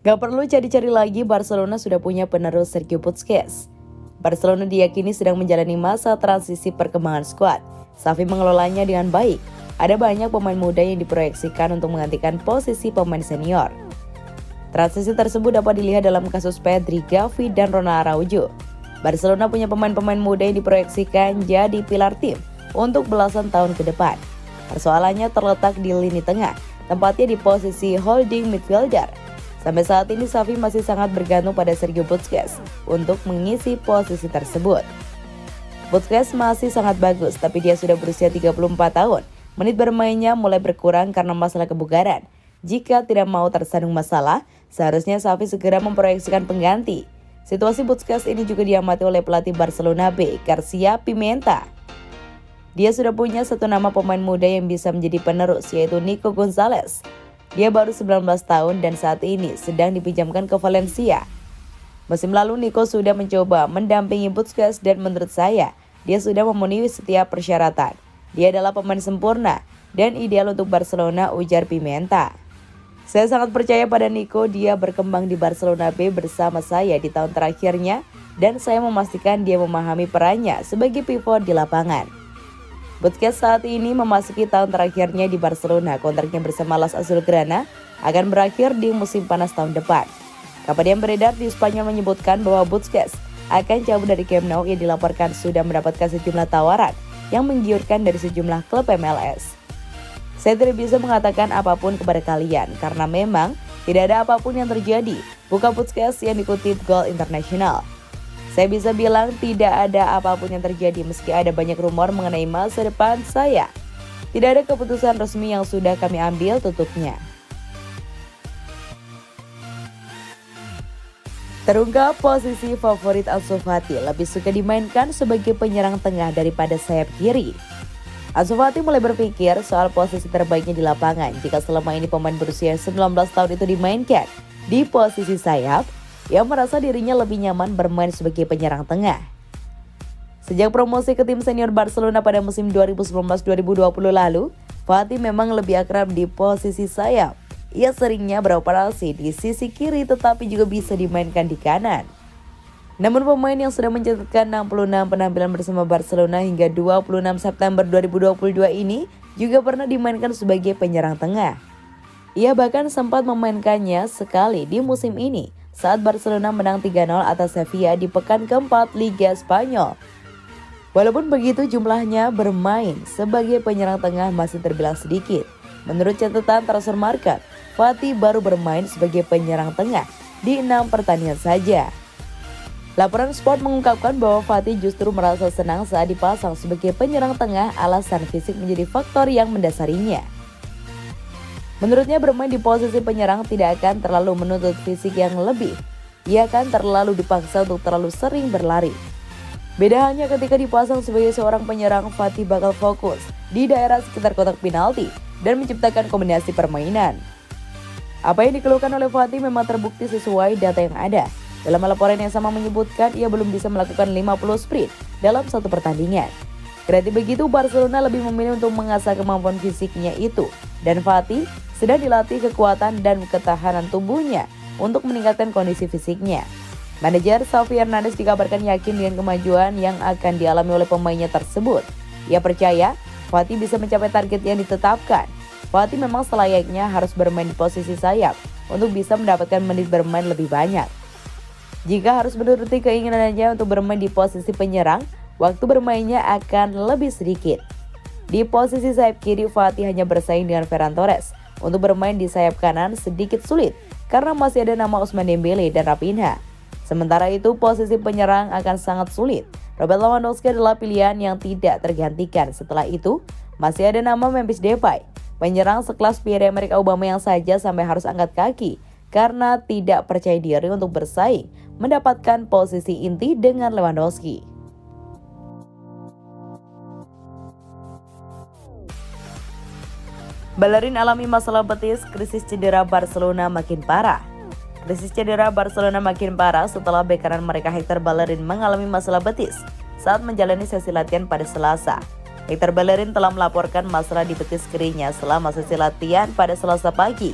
Gak perlu cari-cari lagi, Barcelona sudah punya penerus Sergio Busquets. Barcelona diyakini sedang menjalani masa transisi perkembangan skuad. Xavi mengelolanya dengan baik. Ada banyak pemain muda yang diproyeksikan untuk menggantikan posisi pemain senior. Transisi tersebut dapat dilihat dalam kasus Pedri, Gavi, dan Ronald Araujo. Barcelona punya pemain-pemain muda yang diproyeksikan jadi pilar tim untuk belasan tahun ke depan. Persoalannya terletak di lini tengah, tempatnya di posisi holding midfielder. Sampai saat ini Xavi masih sangat bergantung pada Sergio Busquets untuk mengisi posisi tersebut. Busquets masih sangat bagus, tapi dia sudah berusia 34 tahun. Menit bermainnya mulai berkurang karena masalah kebugaran. Jika tidak mau tersandung masalah, seharusnya Xavi segera memproyeksikan pengganti. Situasi Busquets ini juga diamati oleh pelatih Barcelona B, Garcia Pimenta. Dia sudah punya satu nama pemain muda yang bisa menjadi penerus, yaitu Nico Gonzalez. Dia baru 19 tahun dan saat ini sedang dipinjamkan ke Valencia. Musim lalu Nico sudah mencoba mendampingi Busquets dan menurut saya, dia sudah memenuhi setiap persyaratan. Dia adalah pemain sempurna dan ideal untuk Barcelona, ujar Pimenta. Saya sangat percaya pada Nico, dia berkembang di Barcelona B bersama saya di tahun terakhirnya dan saya memastikan dia memahami perannya sebagai pivot di lapangan. Busquets saat ini memasuki tahun terakhirnya di Barcelona. Kontraknya bersama Las Azulgrana akan berakhir di musim panas tahun depan. Kabar yang beredar di Spanyol menyebutkan bahwa Busquets akan cabut dari Camp Nou yang dilaporkan sudah mendapatkan sejumlah tawaran yang menggiurkan dari sejumlah klub MLS. Saya tidak bisa mengatakan apapun kepada kalian karena memang tidak ada apapun yang terjadi, bukan Busquets yang dikutip Goal International. Saya bisa bilang tidak ada apapun yang terjadi meski ada banyak rumor mengenai masa depan saya. Tidak ada keputusan resmi yang sudah kami ambil, tutupnya. Terungkap posisi favorit Ansu Fati lebih suka dimainkan sebagai penyerang tengah daripada sayap kiri. Ansu Fati mulai berpikir soal posisi terbaiknya di lapangan jika selama ini pemain berusia 19 tahun itu dimainkan di posisi sayap. Ia merasa dirinya lebih nyaman bermain sebagai penyerang tengah. Sejak promosi ke tim senior Barcelona pada musim 2019-2020 lalu, Fati memang lebih akrab di posisi sayap. Ia seringnya beroperasi di sisi kiri tetapi juga bisa dimainkan di kanan. Namun pemain yang sudah mencatatkan 66 penampilan bersama Barcelona hingga 26 September 2022 ini juga pernah dimainkan sebagai penyerang tengah. Ia bahkan sempat memainkannya sekali di musim ini saat Barcelona menang 3-0 atas Sevilla di pekan keempat Liga Spanyol. Walaupun begitu, jumlahnya bermain sebagai penyerang tengah masih terbilang sedikit. Menurut catatan Transfermarkt, Fati baru bermain sebagai penyerang tengah di 6 pertandingan saja. Laporan Sport mengungkapkan bahwa Fati justru merasa senang saat dipasang sebagai penyerang tengah, alasan fisik menjadi faktor yang mendasarinya. Menurutnya bermain di posisi penyerang tidak akan terlalu menuntut fisik yang lebih. Ia akan terlalu dipaksa untuk terlalu sering berlari. Beda halnya ketika dipasang sebagai seorang penyerang, Fati bakal fokus di daerah sekitar kotak penalti dan menciptakan kombinasi permainan. Apa yang dikeluhkan oleh Fati memang terbukti sesuai data yang ada. Dalam laporan yang sama menyebutkan ia belum bisa melakukan 50 sprint dalam satu pertandingan. Kendati begitu, Barcelona lebih memilih untuk mengasah kemampuan fisiknya itu. Dan Fati sedang dilatih kekuatan dan ketahanan tubuhnya untuk meningkatkan kondisi fisiknya. Manajer Xavi Hernandez dikabarkan yakin dengan kemajuan yang akan dialami oleh pemainnya tersebut. Ia percaya Fati bisa mencapai target yang ditetapkan. Fati memang selayaknya harus bermain di posisi sayap untuk bisa mendapatkan menit bermain lebih banyak. Jika harus menuruti keinginannya untuk bermain di posisi penyerang, waktu bermainnya akan lebih sedikit. Di posisi sayap kiri, Fati hanya bersaing dengan Ferran Torres. Untuk bermain di sayap kanan sedikit sulit karena masih ada nama Ousmane Dembele dan Raphinha. Sementara itu, posisi penyerang akan sangat sulit. Robert Lewandowski adalah pilihan yang tidak tergantikan. Setelah itu, masih ada nama Memphis Depay. Penyerang sekelas Pierre-Emerick Aubameyang saja sampai harus angkat kaki karena tidak percaya diri untuk bersaing mendapatkan posisi inti dengan Lewandowski. Bellerin alami masalah betis, krisis cedera Barcelona makin parah. Krisis cedera Barcelona makin parah setelah bek kanan mereka Hector Bellerin mengalami masalah betis saat menjalani sesi latihan pada Selasa. Hector Bellerin telah melaporkan masalah di betis kirinya selama sesi latihan pada Selasa pagi.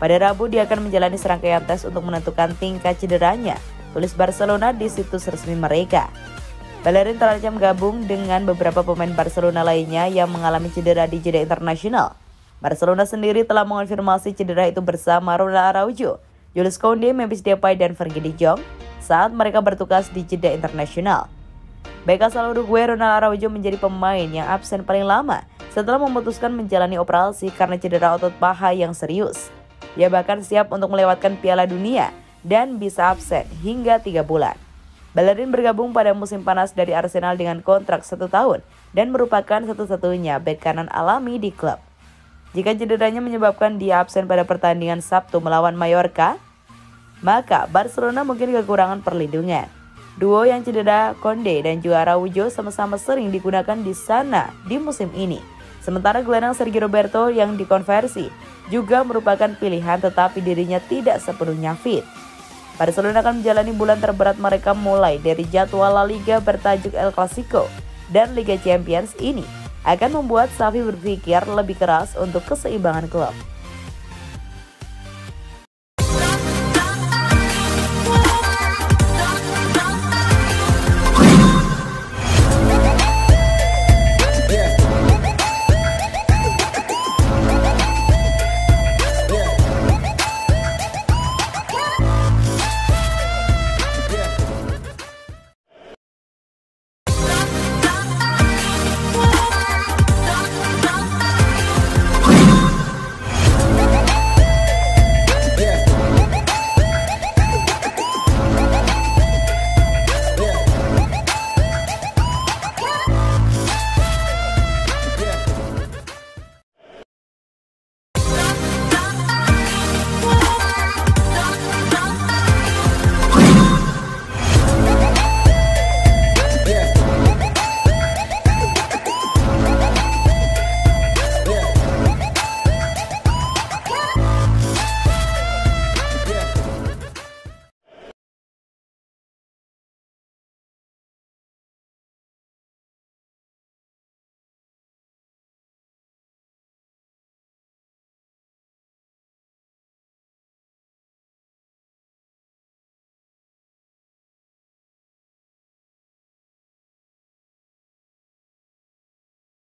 Pada Rabu dia akan menjalani serangkaian tes untuk menentukan tingkat cederanya, tulis Barcelona di situs resmi mereka. Bellerin terancam gabung dengan beberapa pemain Barcelona lainnya yang mengalami cedera di jeda internasional. Barcelona sendiri telah mengonfirmasi cedera itu bersama Ronald Araujo, Jules Koundé, Memphis Depay, dan Frenkie de Jong saat mereka bertugas di jeda internasional. Bek asal Uruguay Ronald Araujo menjadi pemain yang absen paling lama setelah memutuskan menjalani operasi karena cedera otot paha yang serius. Dia bahkan siap untuk melewatkan Piala Dunia dan bisa absen hingga 3 bulan. Bellerin bergabung pada musim panas dari Arsenal dengan kontrak 1 tahun dan merupakan satu-satunya bek kanan alami di klub. Jika cederanya menyebabkan dia absen pada pertandingan Sabtu melawan Mallorca, maka Barcelona mungkin kekurangan perlindungan. Duo yang cedera, Koundé dan juga Araujo, sama-sama sering digunakan di sana di musim ini. Sementara gelandang Sergio Roberto yang dikonversi juga merupakan pilihan, tetapi dirinya tidak sepenuhnya fit. Barcelona akan menjalani bulan terberat mereka mulai dari jadwal La Liga bertajuk El Clasico dan Liga Champions ini akan membuat Xavi berpikir lebih keras untuk keseimbangan klub.